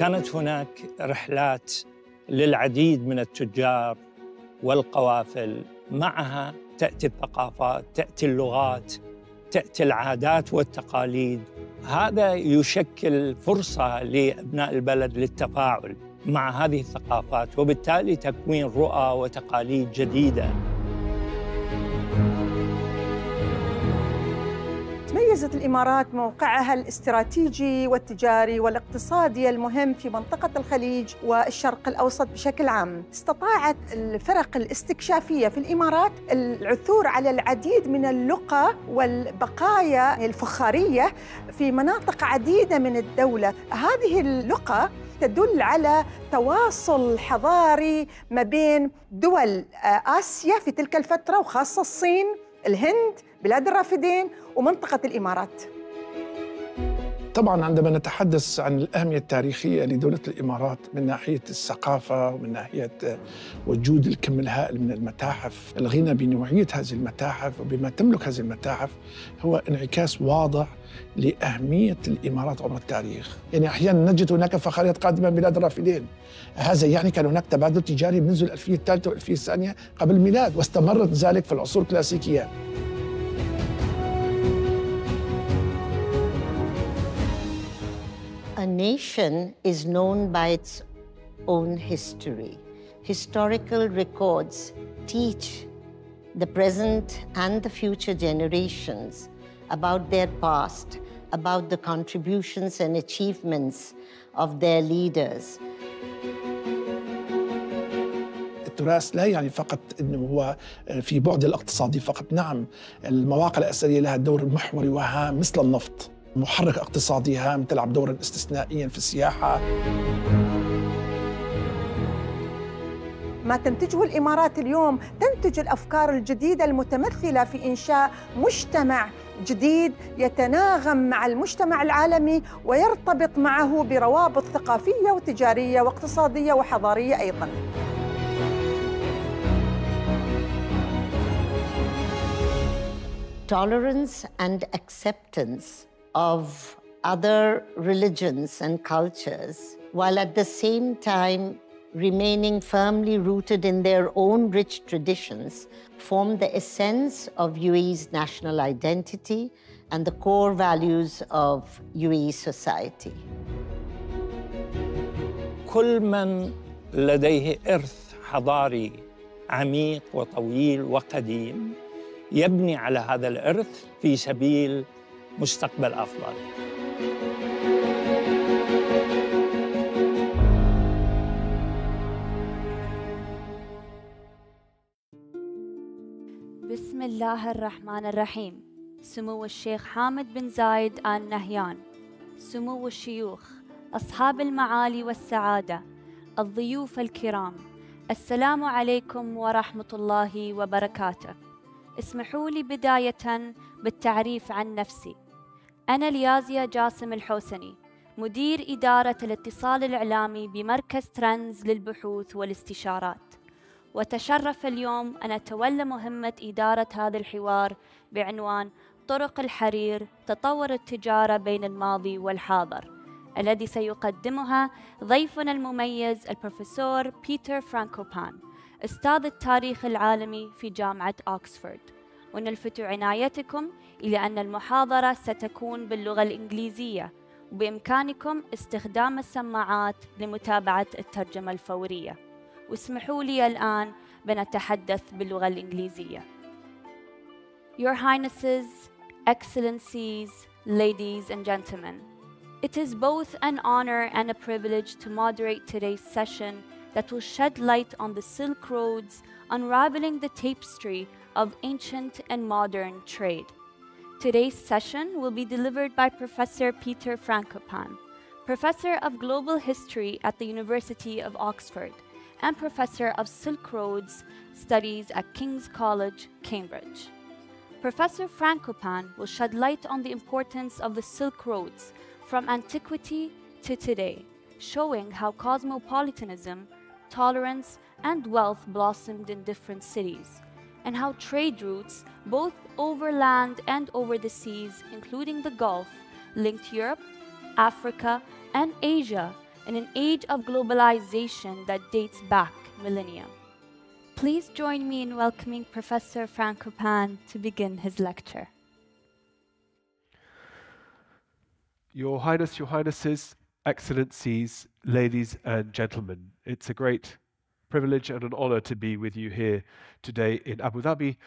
كانت هناك رحلات للعديد من التجار والقوافل، معها تأتي الثقافات، تأتي اللغات، تأتي العادات والتقاليد. هذا يشكل فرصة لأبناء البلد للتفاعل مع هذه الثقافات، وبالتالي تكوين رؤى وتقاليد جديدة. تميزت الإمارات موقعها الاستراتيجي والتجاري والاقتصادي المهم في منطقة الخليج والشرق الأوسط بشكل عام. استطاعت الفرق الاستكشافية في الإمارات العثور على العديد من اللقى والبقايا الفخارية في مناطق عديدة من الدولة. هذه اللقى تدل على تواصل حضاري ما بين دول آسيا في تلك الفترة، وخاصة الصين، الهند، بلاد الرافدين، ومنطقة الإمارات. طبعاً عندما نتحدث عن الأهمية التاريخية لدولة الإمارات من ناحية الثقافة ومن ناحية وجود الكم الهائل من المتاحف، الغنى بنوعية هذه المتاحف وبما تملك هذه المتاحف هو انعكاس واضح لأهمية الإمارات عبر التاريخ. يعني أحياناً نجد هناك فخاريات قادمة من بلاد الرافدين، هذا يعني كان هناك تبادل تجاري منذ الألفية الثالثة والألفية الثانية قبل الميلاد، واستمرت ذلك في العصور الكلاسيكية. A nation is known by its own history. Historical records teach the present and the future generations about their past, about the contributions and achievements of their leaders. التراث لا يعني فقط أنه هو في بعد الاقتصادي فقط، نعم المواقع الأثرية لها دور محوري وهام مثل النفط، محرك اقتصادي هام تلعب دورا استثنائيا في السياحة. ما تنتجه الإمارات اليوم تنتج الأفكار الجديدة المتمثلة في إنشاء مجتمع جديد يتناغم مع المجتمع العالمي ويرتبط معه بروابط ثقافية وتجارية واقتصادية وحضارية أيضاً. Tolerance and acceptance of other religions and cultures, while at the same time remaining firmly rooted in their own rich traditions, form the essence of UAE's national identity and the core values of UAE society. كل من لديه إرث حضاري عميق وطويل وقديم يبني على هذا الإرث في سبيل مستقبل أفضل. بسم الله الرحمن الرحيم. سمو الشيخ حامد بن زايد آل نهيان، سمو الشيوخ، أصحاب المعالي والسعادة، الضيوف الكرام، السلام عليكم ورحمة الله وبركاته. اسمحوا لي بداية بالتعريف عن نفسي. أنا اليازية جاسم الحوسني، مدير إدارة الاتصال الإعلامي بمركز ترندز للبحوث والاستشارات، وتشرف اليوم أن أتولى مهمة إدارة هذا الحوار بعنوان طرق الحرير تطور التجارة بين الماضي والحاضر، الذي سيقدمها ضيفنا المميز البروفيسور بيتر فرانكوبان، أستاذ التاريخ العالمي في جامعة أوكسفورد. ونلفت عنايتكم إلى أن المحاضرة ستكون باللغة الإنجليزية، وبإمكانكم استخدام السماعات لمتابعة الترجمة الفورية. واسمحوا لي الآن بنتحدث باللغة الإنجليزية. Your Highnesses, Excellencies, ladies and gentlemen, it is both an honor and a privilege to moderate today's session that will shed light on the Silk Roads, unraveling the tapestry of ancient and modern trade. Today's session will be delivered by Professor Peter Frankopan, Professor of Global History at the University of Oxford and Professor of Silk Roads Studies at King's College, Cambridge. Professor Frankopan will shed light on the importance of the Silk Roads from antiquity to today, showing how cosmopolitanism, tolerance, and wealth blossomed in different cities, and how trade routes, both over land and over the seas, including the Gulf, linked Europe, Africa, and Asia, in an age of globalization that dates back millennia. Please join me in welcoming Professor Frankopan to begin his lecture. Your Highness, Your Highnesses, Excellencies, ladies and gentlemen, it's a great privilege and an honor to be with you here today in Abu Dhabi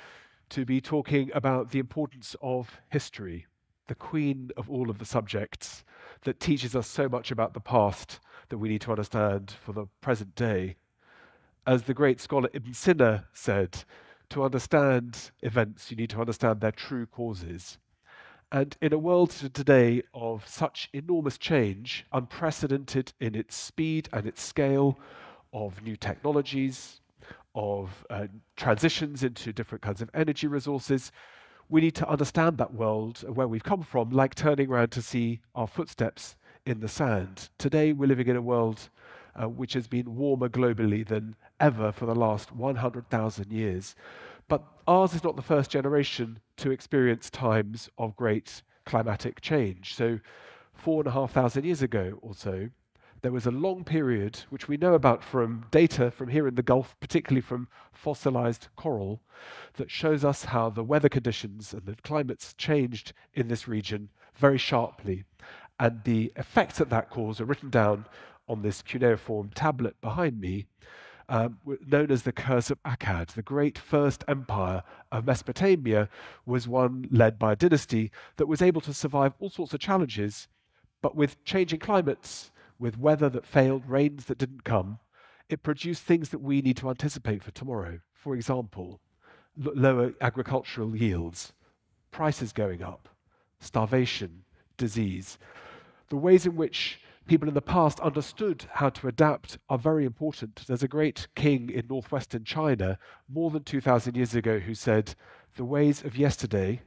to be talking about the importance of history, the queen of all of the subjects that teaches us so much about the past that we need to understand for the present day. As the great scholar Ibn Sina said, to understand events, you need to understand their true causes. And in a world today of such enormous change, unprecedented in its speed and its scale, of new technologies, of transitions into different kinds of energy resources, we need to understand that world, where we've come from, like turning around to see our footsteps in the sand. Today, we're living in a world which has been warmer globally than ever for the last 100,000 years. But ours is not the first generation to experience times of great climatic change. So 4,500 years ago or so, there was a long period, which we know about from data from here in the Gulf, particularly from fossilized coral, that shows us how the weather conditions and the climates changed in this region very sharply. And the effects that that caused are written down on this cuneiform tablet behind me, known as the Curse of Akkad. The great first empire of Mesopotamia was one led by a dynasty that was able to survive all sorts of challenges, but with changing climates, with weather that failed, rains that didn't come, it produced things that we need to anticipate for tomorrow. For example, lower agricultural yields, prices going up, starvation, disease. The ways in which people in the past understood how to adapt are very important. There's a great king in northwestern China more than 2,000 years ago who said, "The ways of yesterday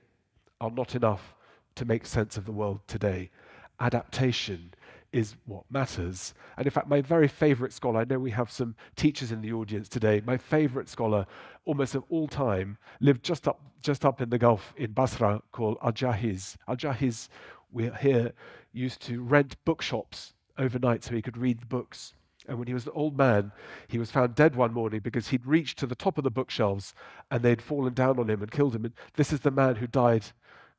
are not enough to make sense of the world today. Adaptation is what matters." And in fact, my very favorite scholar, I know we have some teachers in the audience today, my favorite scholar almost of all time lived just up in the Gulf in Basra, called Al-Jahiz. Al-Jahiz, we here, used to rent bookshops overnight so he could read the books. And when he was an old man, he was found dead one morning because he'd reached to the top of the bookshelves and they'd fallen down on him and killed him. And this is the man who died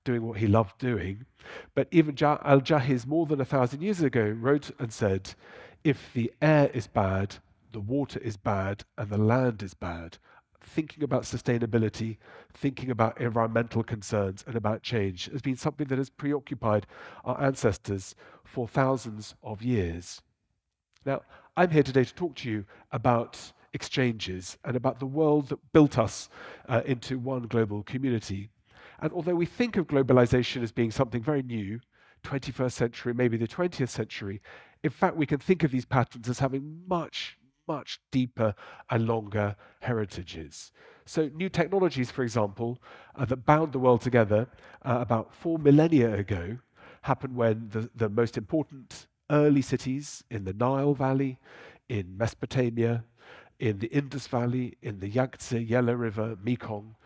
doing what he loved doing. But even Al-Jahiz, more than 1,000 years ago, wrote and said, if the air is bad, the water is bad, and the land is bad, thinking about sustainability, thinking about environmental concerns and about change has been something that has preoccupied our ancestors for thousands of years. Now, I'm here today to talk to you about exchanges and about the world that built us into one global community. And although we think of globalization as being something very new, 21st century, maybe the 20th century, in fact, we can think of these patterns as having much deeper and longer heritages. So new technologies, for example, that bound the world together about 4 millennia ago happened when the most important early cities in the Nile Valley, in Mesopotamia, in the Indus Valley, in the Yangtze, Yellow River, Mekong,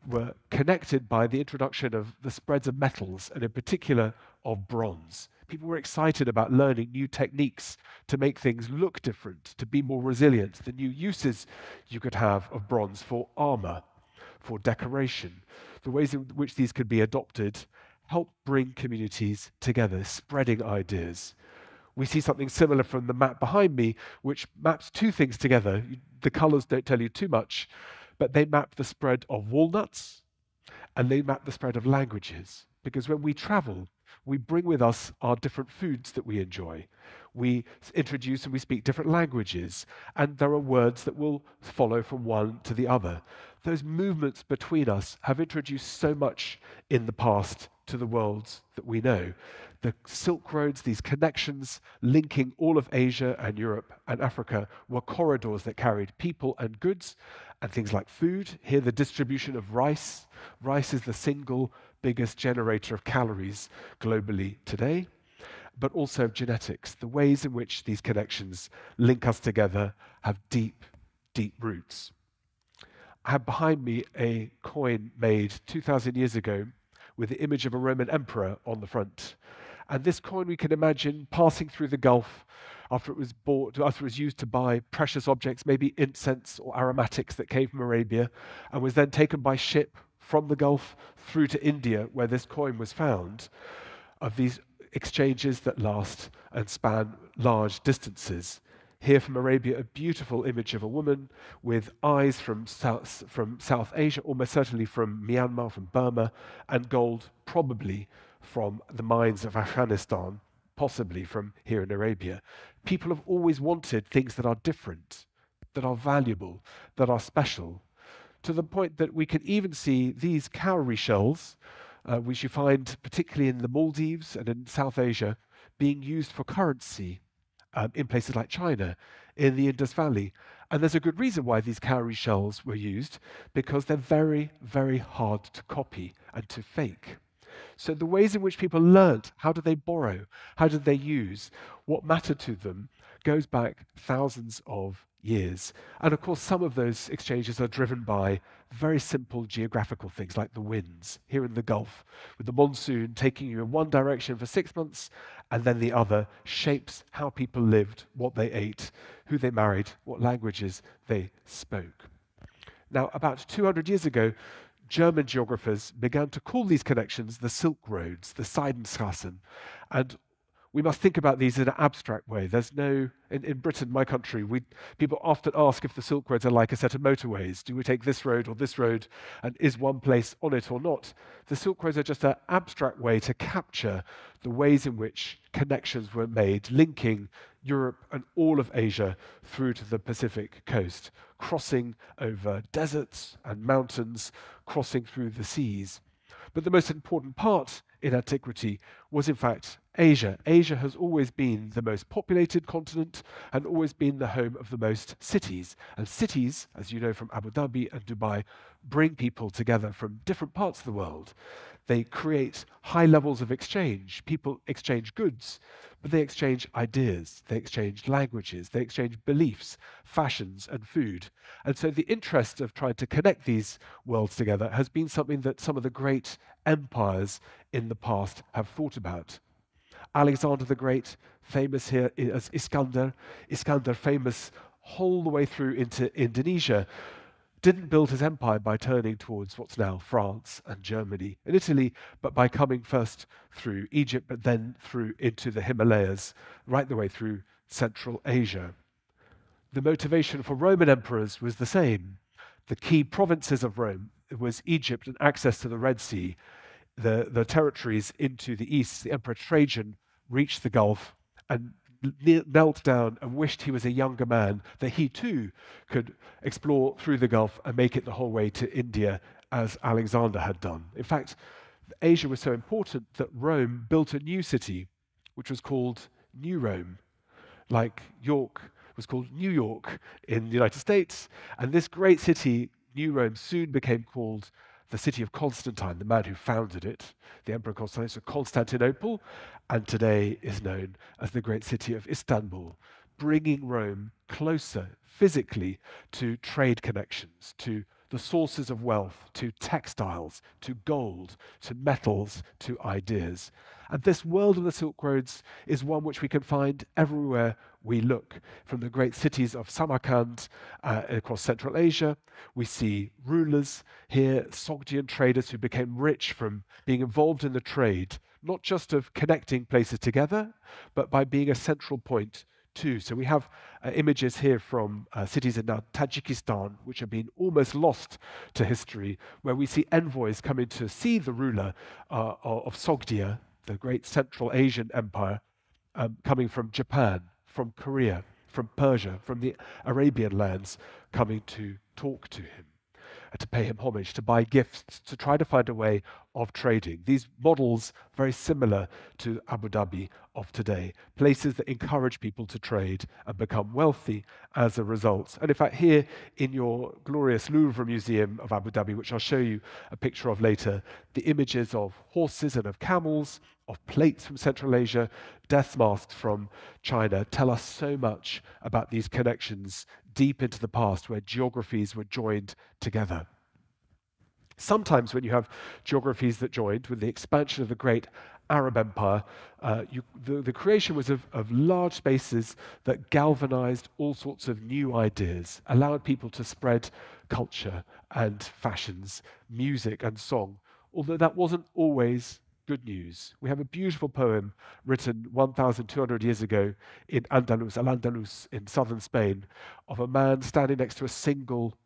were connected by the introduction of the spreads of metals, and in particular of bronze. People were excited about learning new techniques to make things look different, to be more resilient, the new uses you could have of bronze for armor, for decoration. The ways in which these could be adopted helped bring communities together, spreading ideas. We see something similar from the map behind me, which maps two things together. The colors don't tell you too much, but they map the spread of walnuts and they map the spread of languages. Because when we travel, we bring with us our different foods that we enjoy. We introduce and we speak different languages, and there are words that will follow from one to the other. Those movements between us have introduced so much in the past to the worlds that we know. The Silk Roads, these connections linking all of Asia and Europe and Africa, were corridors that carried people and goods and things like food. Here, the distribution of rice. Rice is the single biggest generator of calories globally today, but also of genetics. The ways in which these connections link us together have deep, deep roots. I have behind me a coin made 2,000 years ago with the image of a Roman emperor on the front. And this coin we can imagine passing through the Gulf after it was bought, after it was used to buy precious objects, maybe incense or aromatics that came from Arabia, and was then taken by ship from the Gulf through to India, where this coin was found, of these exchanges that last and span large distances. Here from Arabia, a beautiful image of a woman with eyes from South Asia, almost certainly from Myanmar, from Burma, and gold probably from the mines of Afghanistan, possibly from here in Arabia. People have always wanted things that are different, that are valuable, that are special, to the point that we can even see these cowrie shells, which you find particularly in the Maldives and in South Asia, being used for currency in places like China, in the Indus Valley. And there's a good reason why these cowrie shells were used, because they're very, very hard to copy and to fake. So the ways in which people learnt, how did they borrow, how did they use, what mattered to them, goes back thousands of years. And of course, some of those exchanges are driven by very simple geographical things like the winds here in the Gulf, with the monsoon taking you in one direction for 6 months, and then the other shapes how people lived, what they ate, who they married, what languages they spoke. Now, about 200 years ago, German geographers began to call these connections the Silk Roads, the Seidenstraßen, and we must think about these in an abstract way. There's no, in Britain, my country, people often ask if the Silk Roads are like a set of motorways. Do we take this road or this road, and is one place on it or not? The Silk Roads are just an abstract way to capture the ways in which connections were made, linking Europe and all of Asia through to the Pacific coast, crossing over deserts and mountains, crossing through the seas. But the most important part in antiquity was, in fact, Asia. Asia has always been the most populated continent and always been the home of the most cities. And cities, as you know from Abu Dhabi and Dubai, bring people together from different parts of the world. They create high levels of exchange. People exchange goods, but they exchange ideas, they exchange languages, they exchange beliefs, fashions, and food. And so the interest of trying to connect these worlds together has been something that some of the great empires in the past have thought about. Alexander the Great, famous here as Iskander, famous all the way through into Indonesia, didn't build his empire by turning towards what's now France and Germany and Italy, but by coming first through Egypt, but then through into the Himalayas, right the way through Central Asia. The motivation for Roman emperors was the same. The key provinces of Rome was Egypt and access to the Red Sea. The territories into the east. The Emperor Trajan reached the Gulf and knelt down and wished he was a younger man, that he too could explore through the Gulf and make it the whole way to India as Alexander had done. In fact, Asia was so important that Rome built a new city, which was called New Rome, like York was called New York in the United States. And this great city, New Rome, soon became called the city of Constantine, the man who founded it, the Emperor Constantine, so Constantinople, and today is known as the great city of Istanbul, bringing Rome closer physically to trade connections, to the sources of wealth, to textiles, to gold, to metals, to ideas. And this world of the Silk Roads is one which we can find everywhere we look. From the great cities of Samarkand across Central Asia, we see rulers here, Sogdian traders who became rich from being involved in the trade, not just of connecting places together, but by being a central point too. So we have images here from cities in now Tajikistan, which have been almost lost to history, where we see envoys coming to see the ruler of Sogdia, the great Central Asian empire, coming from Japan, from Korea, from Persia, from the Arabian lands, coming to talk to him, to pay him homage, to buy gifts, to try to find a way of trading. These models very similar to Abu Dhabi of today, places that encourage people to trade and become wealthy as a result. And in fact, here in your glorious Louvre Museum of Abu Dhabi, which I'll show you a picture of later, the images of horses and of camels, of plates from Central Asia, death masks from China tell us so much about these connections deep into the past where geographies were joined together. Sometimes when you have geographies that joined with the expansion of the great Arab Empire, the creation was of large spaces that galvanized all sorts of new ideas, allowed people to spread culture and fashions, music and song, although that wasn't always good news. We have a beautiful poem written 1,200 years ago in Al-Andalus in southern Spain, of a man standing next to a single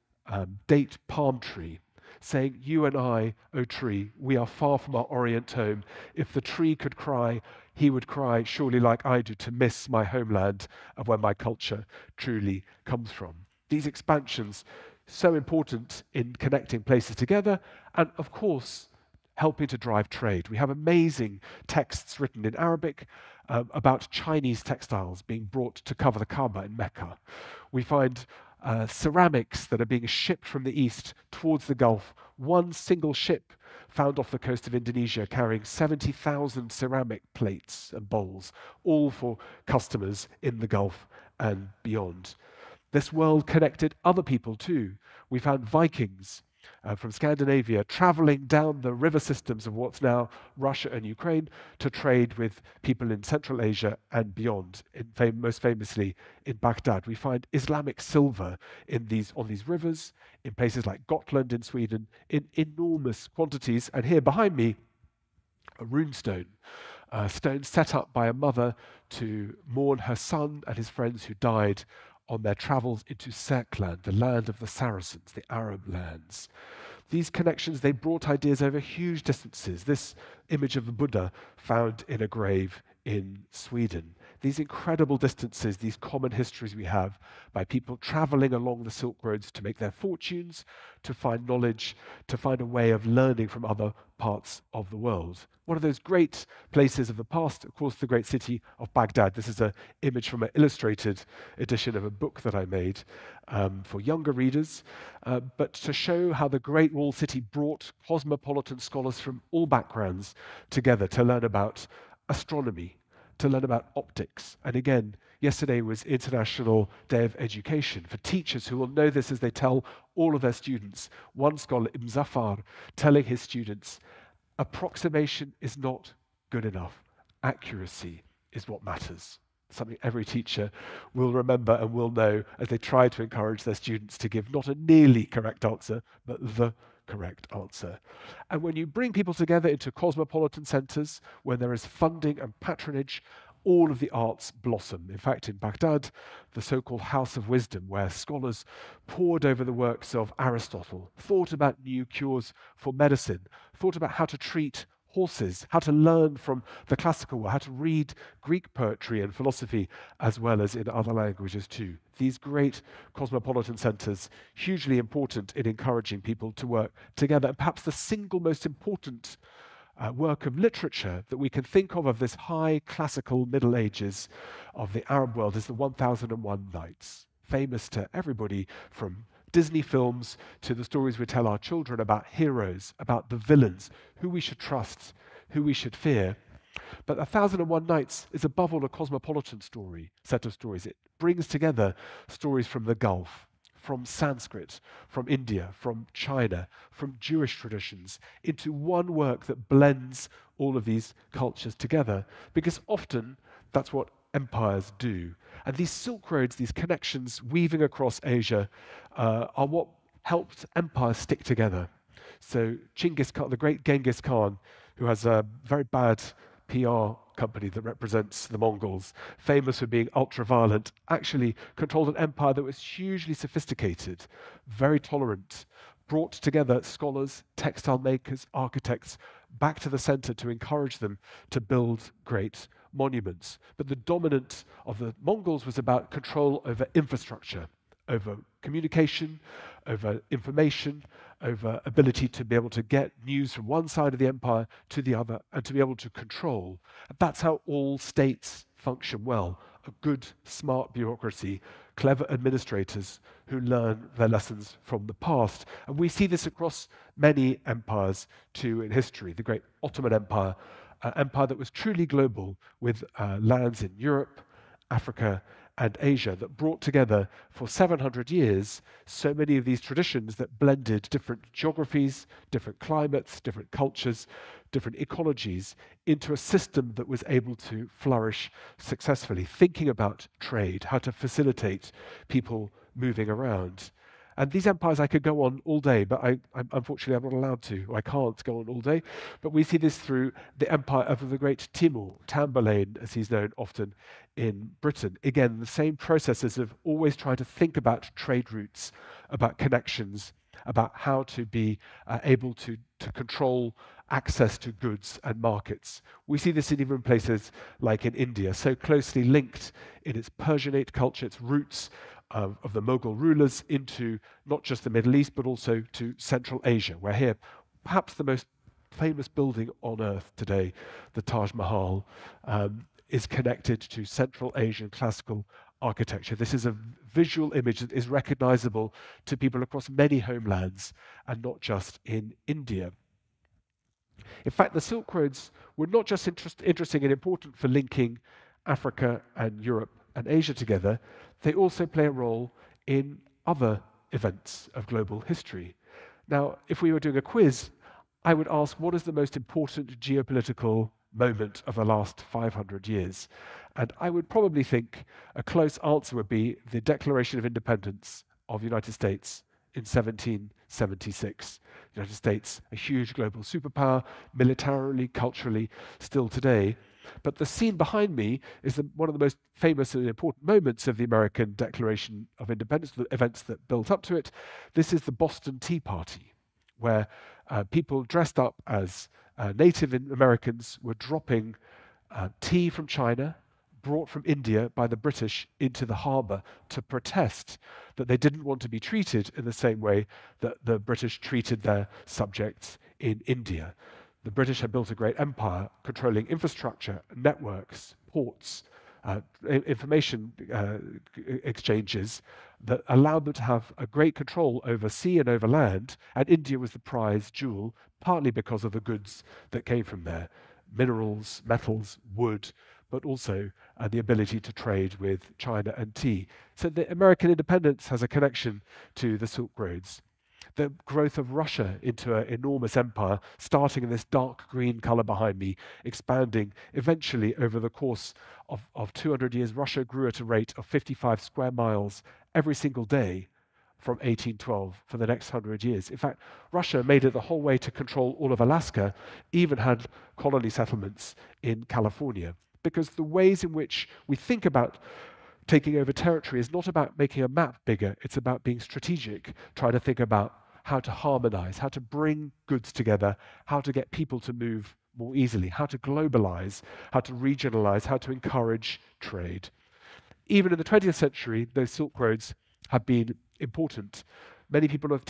date palm tree, saying, "You and I, O tree, we are far from our Orient home. If the tree could cry, he would cry surely like I do to miss my homeland of where my culture truly comes from." These expansions, so important in connecting places together and, of course, helping to drive trade. We have amazing texts written in Arabic about Chinese textiles being brought to cover the Kaaba in Mecca. We find ceramics that are being shipped from the east towards the Gulf. One single ship found off the coast of Indonesia carrying 70,000 ceramic plates and bowls, all for customers in the Gulf and beyond. This world connected other people too. We found Vikings from Scandinavia traveling down the river systems of what's now Russia and Ukraine to trade with people in Central Asia and beyond, most famously in Baghdad. We find Islamic silver on these rivers, in places like Gotland in Sweden, in enormous quantities. And here behind me, a runestone, a stone set up by a mother to mourn her son and his friends who died on their travels into Serkland, the land of the Saracens, the Arab lands. These connections, they brought ideas over huge distances. This image of the Buddha found in a grave in Sweden. These incredible distances, these common histories we have by people traveling along the Silk Roads to make their fortunes, to find knowledge, to find a way of learning from other parts of the world. One of those great places of the past, of course, the great city of Baghdad. This is an image from an illustrated edition of a book that I made for younger readers, but to show how the Great Walled City brought cosmopolitan scholars from all backgrounds together to learn about astronomy, to learn about optics. And again, yesterday was International Day of Education for teachers who will know this as they tell all of their students. One scholar, Ibn Zafar, telling his students, approximation is not good enough. Accuracy is what matters. Something every teacher will remember and will know as they try to encourage their students to give not a nearly correct answer, but the correct answer. And when you bring people together into cosmopolitan centers, when there is funding and patronage, all of the arts blossom. In fact, in Baghdad, the so-called House of Wisdom, where scholars pored over the works of Aristotle, thought about new cures for medicine, thought about how to treat horses, how to learn from the classical world, how to read Greek poetry and philosophy, as well as in other languages too. These great cosmopolitan centers, hugely important in encouraging people to work together. And perhaps the single most important work of literature that we can think of this high classical Middle Ages of the Arab world is the 1001 Nights, famous to everybody from Disney films to the stories we tell our children about heroes, about the villains, who we should trust, who we should fear. But 1001 Nights is above all a cosmopolitan set of stories. It brings together stories from the Gulf, from Sanskrit, from India, from China, from Jewish traditions, into one work that blends all of these cultures together, because often that's what empires do. And these Silk Roads, these connections weaving across Asia, are what helped empires stick together. So Genghis Khan, the great Genghis Khan, who has a very bad PR company that represents the Mongols, famous for being ultra-violent, actually controlled an empire that was hugely sophisticated, very tolerant, brought together scholars, textile makers, architects back to the center to encourage them to build great monuments. But the dominant of the Mongols was about control over infrastructure, over communication, over information, over ability to be able to get news from one side of the empire to the other and to be able to control. And that's how all states function well. A good, smart bureaucracy, clever administrators who learn their lessons from the past. And we see this across many empires too in history. The great Ottoman Empire, an empire that was truly global with lands in Europe, Africa, and Asia that brought together for 700 years so many of these traditions that blended different geographies, different climates, different cultures, different ecologies into a system that was able to flourish successfully, thinking about trade, how to facilitate people moving around. And these empires, I could go on all day, but unfortunately I'm not allowed to. I can't go on all day. But we see this through the empire of the great Timur, Tamburlaine, as he's known often in Britain. Again, the same processes of always trying to think about trade routes, about connections, about how to be able to control access to goods and markets. We see this in even places like in India, so closely linked in its Persianate culture, its roots of the Mughal rulers into not just the Middle East, but also to Central Asia, where here, perhaps the most famous building on earth today, the Taj Mahal, is connected to Central Asian classical architecture. This is a visual image that is recognizable to people across many homelands and not just in India. In fact, the Silk Roads were not just interesting and important for linking Africa and Europe and Asia together, they also play a role in other events of global history. Now, if we were doing a quiz, I would ask, what is the most important geopolitical moment of the last 500 years? And I would probably think a close answer would be the Declaration of Independence of the United States in 1776. The United States, a huge global superpower, militarily, culturally, still today. But the scene behind me is one of the most famous and important moments of the American Declaration of Independence, the events that built up to it. This is the Boston Tea Party, where people dressed up as Native Americans were dropping tea from China, brought from India by the British into the harbour to protest that they didn't want to be treated in the same way that the British treated their subjects in India. The British had built a great empire controlling infrastructure, networks, ports, information exchanges that allowed them to have a great control over sea and over land, and India was the prize jewel, partly because of the goods that came from there, minerals, metals, wood, but also the ability to trade with China and tea. So the American independence has a connection to the Silk Roads. The growth of Russia into an enormous empire, starting in this dark green color behind me, expanding eventually over the course of 200 years. Russia grew at a rate of 55 square miles every single day from 1812 for the next 100 years. In fact, Russia made it the whole way to control all of Alaska, even had colony settlements in California. Because the ways in which we think about taking over territory is not about making a map bigger, it's about being strategic, trying to think about how to harmonize, how to bring goods together, how to get people to move more easily, how to globalize, how to regionalize, how to encourage trade. Even in the 20th century, those Silk Roads have been important. Many people are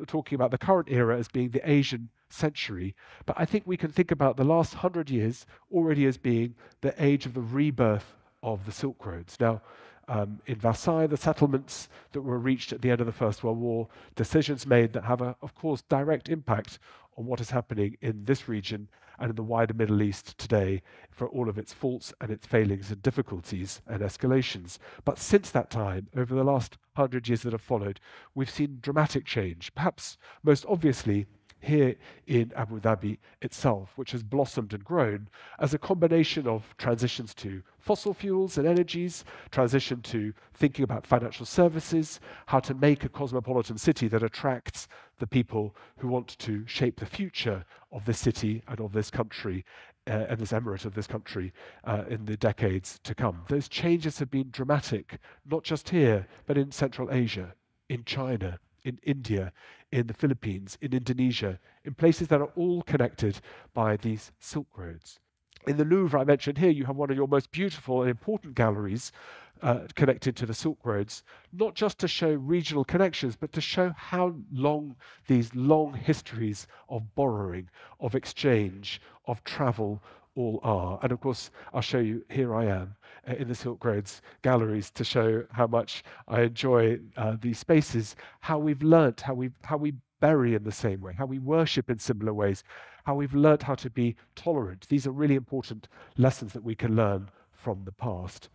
talking about the current era as being the Asian century, but I think we can think about the last 100 years already as being the age of the rebirth of the Silk Roads. Now, in Versailles, the settlements that were reached at the end of the First World War, decisions made that have, of course, direct impact on what is happening in this region and in the wider Middle East today, for all of its faults and its failings and difficulties and escalations. But since that time, over the last 100 years that have followed, we've seen dramatic change, perhaps most obviously here in Abu Dhabi itself, which has blossomed and grown as a combination of transitions to fossil fuels and energies, transition to thinking about financial services, how to make a cosmopolitan city that attracts the people who want to shape the future of this city and of this country and this emirate of this country in the decades to come. Those changes have been dramatic, not just here, but in Central Asia, in China, in India, in the Philippines, in Indonesia, in places that are all connected by these Silk Roads. In the Louvre I mentioned here, you have one of your most beautiful and important galleries connected to the Silk Roads, not just to show regional connections, but to show how long these long histories of borrowing, of exchange, of travel all are. And of course, I'll show you, here I am in the Silk Roads galleries to show how much I enjoy these spaces, how we've learnt, how we bury in the same way, how we worship in similar ways, how we've learnt how to be tolerant. These are really important lessons that we can learn from the past.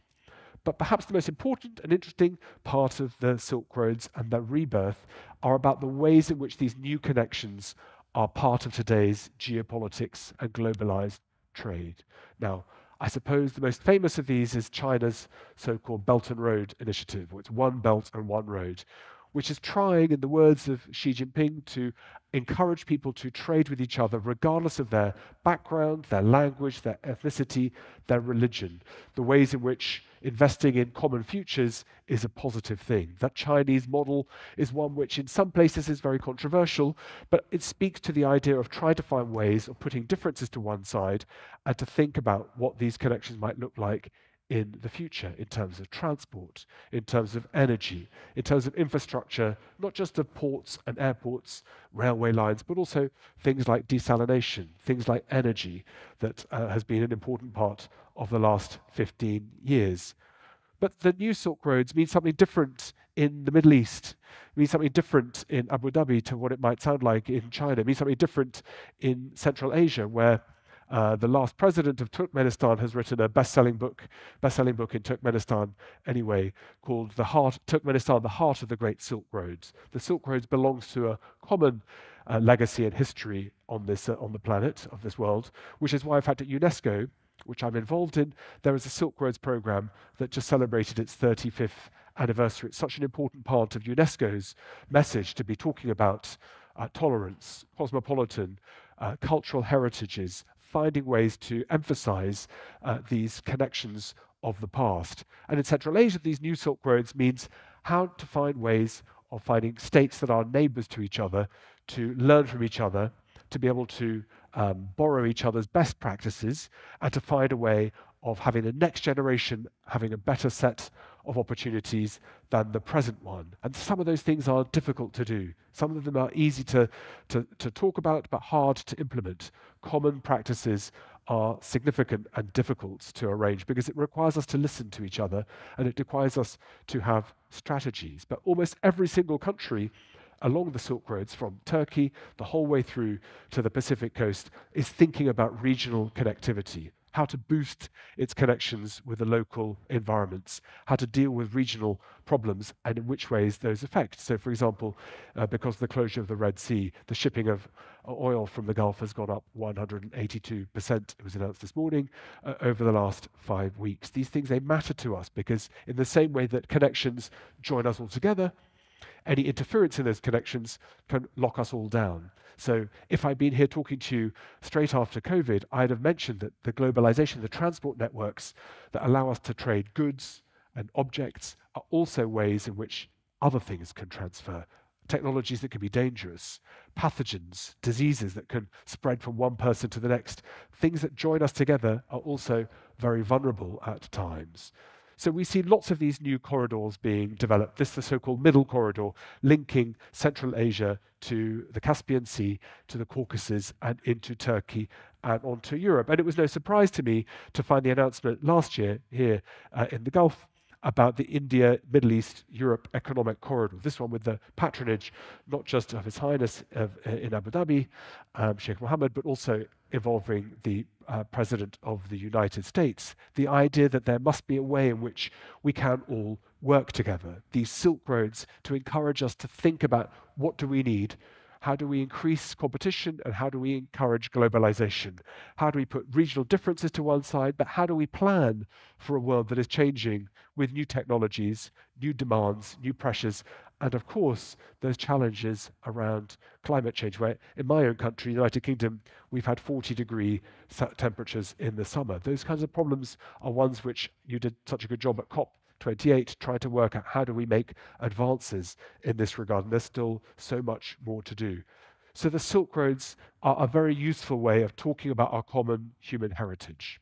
But perhaps the most important and interesting part of the Silk Roads and their rebirth are about the ways in which these new connections are part of today's geopolitics and globalized trade. Now, I suppose the most famous of these is China's so-called Belt and Road Initiative, or it's One Belt and One Road, which is trying, in the words of Xi Jinping, to encourage people to trade with each other regardless of their background, their language, their ethnicity, their religion. The ways in which investing in common futures is a positive thing. That Chinese model is one which in some places is very controversial, but it speaks to the idea of trying to find ways of putting differences to one side and to think about what these connections might look like in the future, in terms of transport, in terms of energy, in terms of infrastructure, not just of ports and airports, railway lines, but also things like desalination, things like energy that has been an important part of the last 15 years. But the new Silk Roads mean something different in the Middle East, means something different in Abu Dhabi to what it might sound like in China, means something different in Central Asia, where the last president of Turkmenistan has written a best-selling book in Turkmenistan anyway, called Turkmenistan, the Heart of the Great Silk Roads. The Silk Roads belongs to a common legacy and history on the planet, of this world, which is why, in fact, at UNESCO, which I'm involved in, there is a Silk Roads program that just celebrated its 35th anniversary. It's such an important part of UNESCO's message to be talking about tolerance, cosmopolitan, cultural heritages, finding ways to emphasize these connections of the past. And in Central Asia, these new Silk Roads means how to find ways of finding states that are neighbors to each other, to learn from each other, to be able to borrow each other's best practices, and to find a way of having the next generation having a better set of opportunities than the present one. And some of those things are difficult to do. Some of them are easy to talk about, but hard to implement. Common practices are significant and difficult to arrange because it requires us to listen to each other, and it requires us to have strategies. But almost every single country along the Silk Roads, from Turkey the whole way through to the Pacific coast, is thinking about regional connectivity, how to boost its connections with the local environments, how to deal with regional problems, and in which ways those affect. So, for example, because of the closure of the Red Sea, the shipping of oil from the Gulf has gone up 182%, it was announced this morning, over the last 5 weeks. These things, they matter to us because in the same way that connections join us all together, any interference in those connections can lock us all down. So if I'd been here talking to you straight after COVID, I'd have mentioned that the globalization, the transport networks that allow us to trade goods and objects are also ways in which other things can transfer. Technologies that can be dangerous, pathogens, diseases that can spread from one person to the next. Things that join us together are also very vulnerable at times. So we see lots of these new corridors being developed. This is the so-called middle corridor, linking Central Asia to the Caspian Sea, to the Caucasus, and into Turkey and onto Europe. And it was no surprise to me to find the announcement last year here in the Gulf about the India, Middle East, Europe economic corridor. This one with the patronage, not just of His Highness in Abu Dhabi, Sheikh Mohammed, but also involving the President of the United States. The idea that there must be a way in which we can all work together. These Silk Roads to encourage us to think about what do we need, how do we increase competition, and how do we encourage globalization? How do we put regional differences to one side, but how do we plan for a world that is changing with new technologies, new demands, new pressures, and of course, those challenges around climate change, where in my own country, United Kingdom, we've had 40-degree temperatures in the summer. Those kinds of problems are ones which you did such a good job at COP28, trying to work out how do we make advances in this regard, and there's still so much more to do. So the Silk Roads are a very useful way of talking about our common human heritage.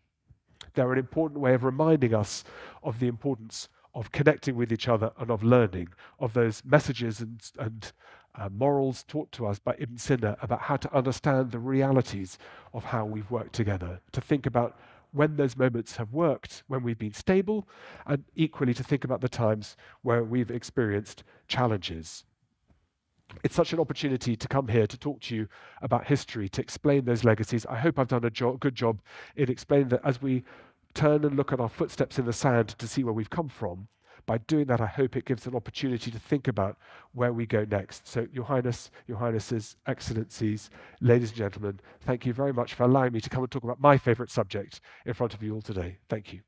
They're an important way of reminding us of the importance of connecting with each other and of learning, of those messages and morals taught to us by Ibn Sina about how to understand the realities of how we've worked together, to think about when those moments have worked, when we've been stable, and equally to think about the times where we've experienced challenges. It's such an opportunity to come here to talk to you about history, to explain those legacies. I hope I've done a good job in explaining that as we turn and look at our footsteps in the sand to see where we've come from. By doing that, I hope it gives an opportunity to think about where we go next. So, Your Highness, Your Highnesses, Excellencies, ladies and gentlemen, thank you very much for allowing me to come and talk about my favourite subject in front of you all today. Thank you.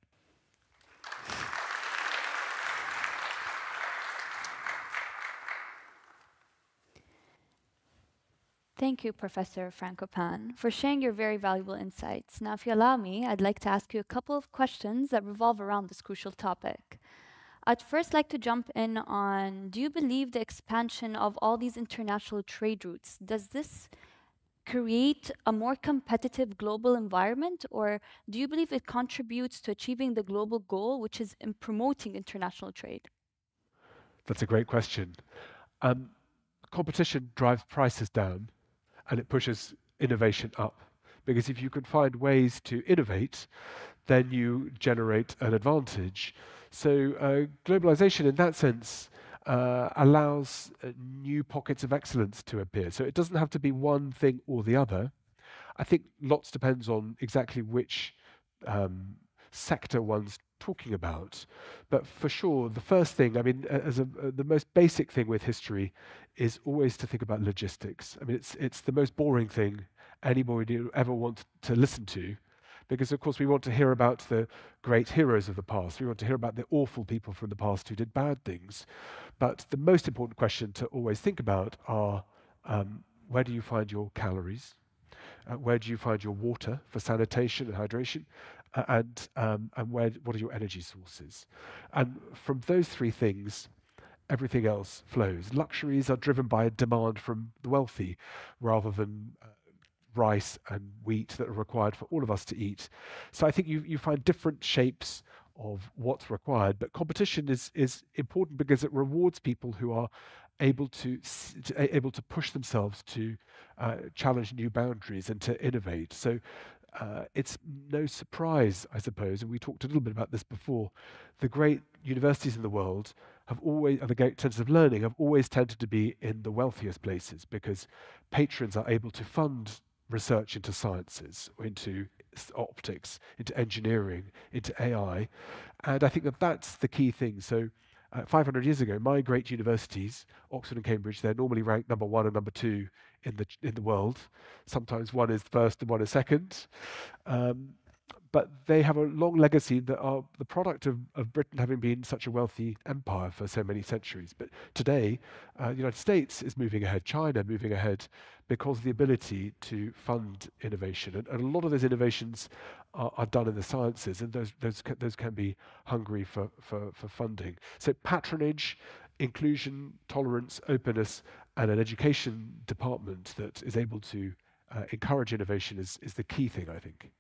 Thank you, Professor Frankopan, for sharing your very valuable insights. Now, if you allow me, I'd like to ask you a couple of questions that revolve around this crucial topic. I'd first like to jump in on, do you believe the expansion of all these international trade routes, does this create a more competitive global environment, or do you believe it contributes to achieving the global goal, which is in promoting international trade? That's a great question. Competition drives prices down, and it pushes innovation up. Because if you can find ways to innovate, then you generate an advantage. So globalization in that sense allows new pockets of excellence to appear. So it doesn't have to be one thing or the other. I think lots depends on exactly which sector one's talking about. But for sure, the first thing, I mean, the most basic thing with history is always to think about logistics. I mean, it's the most boring thing anybody ever wants to listen to, because of course we want to hear about the great heroes of the past. We want to hear about the awful people from the past who did bad things. But the most important question to always think about are, where do you find your calories? Where do you find your water for sanitation and hydration? And what are your energy sources? And from those three things, everything else flows. Luxuries are driven by a demand from the wealthy rather than rice and wheat that are required for all of us to eat. So I think you find different shapes of what's required, but competition is important because it rewards people who are able to push themselves to challenge new boundaries and to innovate. So it's no surprise, I suppose, and we talked a little bit about this before, the great universities in the world have always, and the great centers of learning have always tended to be in the wealthiest places, because patrons are able to fund research into sciences, into optics, into engineering, into AI. And I think that that's the key thing. So 500 years ago, my great universities, Oxford and Cambridge, they're normally ranked number 1 and number 2 in the world. Sometimes one is first and one is second. But they have a long legacy that are the product of Britain having been such a wealthy empire for so many centuries. But today, the United States is moving ahead, China moving ahead, because of the ability to fund innovation. And a lot of those innovations are done in the sciences, and those can be hungry for funding. So patronage, inclusion, tolerance, openness, and an education department that is able to encourage innovation is the key thing, I think.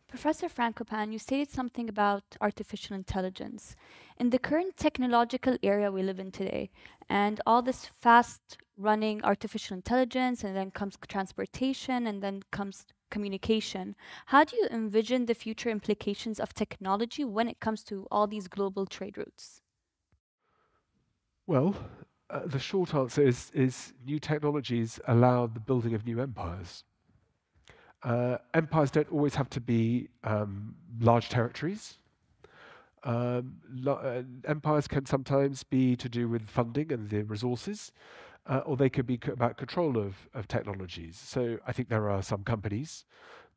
Professor Frankopan, you stated something about artificial intelligence. In the current technological era we live in today, and all this fast-running artificial intelligence, and then comes transportation, and then comes communication, how do you envision the future implications of technology when it comes to all these global trade routes? Well, the short answer is new technologies allow the building of new empires. Empires don't always have to be large territories. Empires can sometimes be to do with funding and the resources, or they could be about control of technologies. So I think there are some companies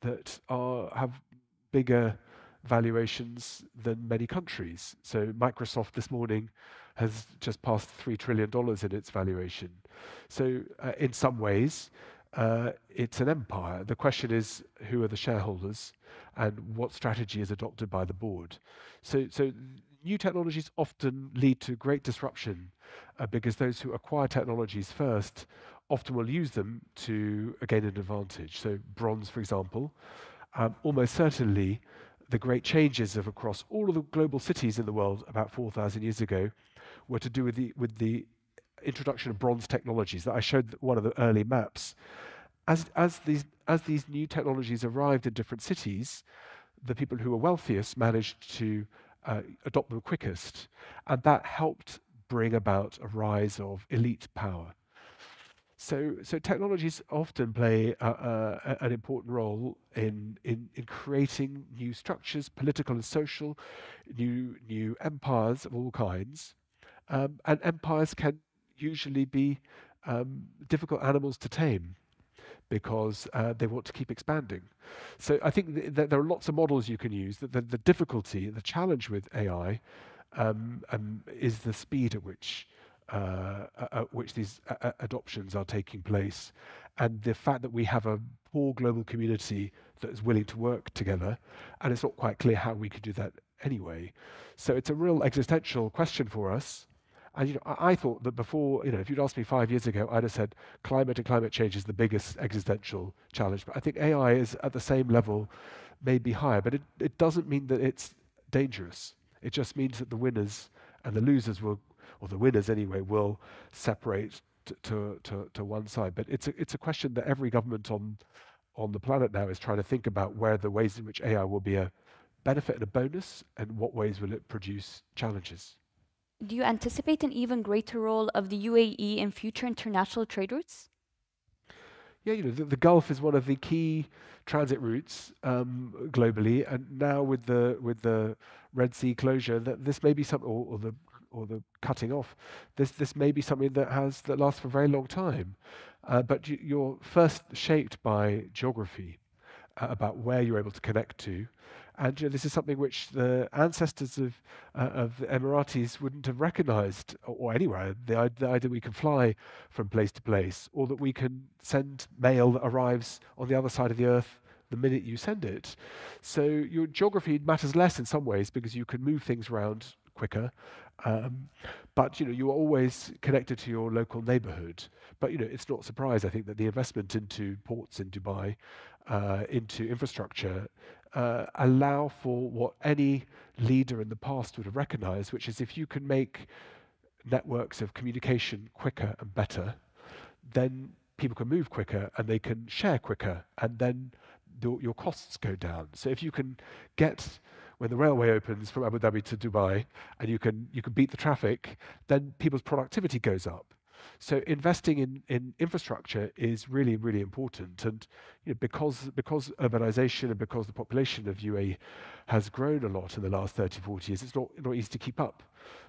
that have bigger valuations than many countries. So Microsoft this morning has just passed $3 trillion in its valuation. So in some ways, it's an empire. The question is, who are the shareholders and what strategy is adopted by the board? So new technologies often lead to great disruption because those who acquire technologies first often will use them to gain an advantage. So bronze, for example, almost certainly the great changes across all of the global cities in the world about 4,000 years ago were to do with the introduction of bronze technologies that I showed one of the early maps. As these new technologies arrived in different cities, the people who were wealthiest managed to adopt them quickest, and that helped bring about a rise of elite power. So technologies often play an important role in creating new structures, political and social, new empires of all kinds. And empires can usually be difficult animals to tame because they want to keep expanding. So I think that there are lots of models you can use. The difficulty, the challenge with AI is the speed at which these adoptions are taking place, and the fact that we have a poor global community that is willing to work together, and it's not quite clear how we could do that anyway. So it's a real existential question for us. And I thought that before, if you'd asked me 5 years ago, I'd have said climate and climate change is the biggest existential challenge. But I think AI is at the same level, maybe higher. But it doesn't mean that it's dangerous. It just means that the winners and the losers will, or the winners anyway, will separate to one side. But it's a question that every government on the planet now is trying to think about, where the ways in which AI will be a benefit and a bonus, and what ways will it produce challenges. Do you anticipate an even greater role of the UAE in future international trade routes? Yeah, the Gulf is one of the key transit routes globally, and now with the Red Sea closure, that this may be something, or the cutting off, this may be something that lasts for a very long time. But you're first shaped by geography, about where you're able to connect to. And this is something which the ancestors of the Emiratis wouldn't have recognized, or anywhere. The idea we can fly from place to place, or that we can send mail that arrives on the other side of the earth the minute you send it. So your geography matters less in some ways, because you can move things around quicker. But you're always connected to your local neighborhood. But it's not a surprise, I think, that the investment into ports in Dubai, into infrastructure, allow for what any leader in the past would have recognized, which is, if you can make networks of communication quicker and better, then people can move quicker and they can share quicker, and then your costs go down. So if you can get, when the railway opens from Abu Dhabi to Dubai, and you can beat the traffic, then people's productivity goes up. So investing in infrastructure is really, really important. And because urbanization and because the population of UAE has grown a lot in the last 30, 40 years, it's not easy to keep up.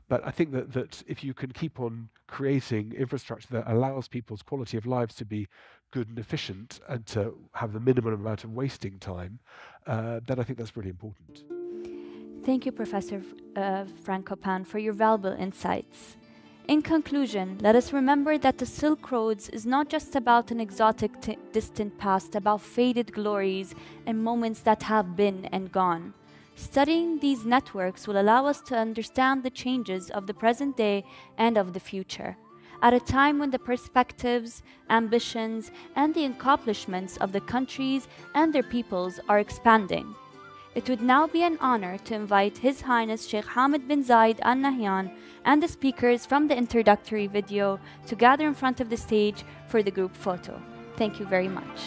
But I think that if you can keep on creating infrastructure that allows people's quality of lives to be good and efficient, and to have the minimum amount of wasting time, then I think that's really important. Thank you, Professor Frankopan, for your valuable insights. In conclusion, let us remember that the Silk Roads is not just about an exotic distant past, about faded glories and moments that have been and gone. Studying these networks will allow us to understand the changes of the present day and of the future, at a time when the perspectives, ambitions, and the accomplishments of the countries and their peoples are expanding. It would now be an honor to invite His Highness Sheikh Mohamed bin Zayed Al Nahyan and the speakers from the introductory video to gather in front of the stage for the group photo. Thank you very much.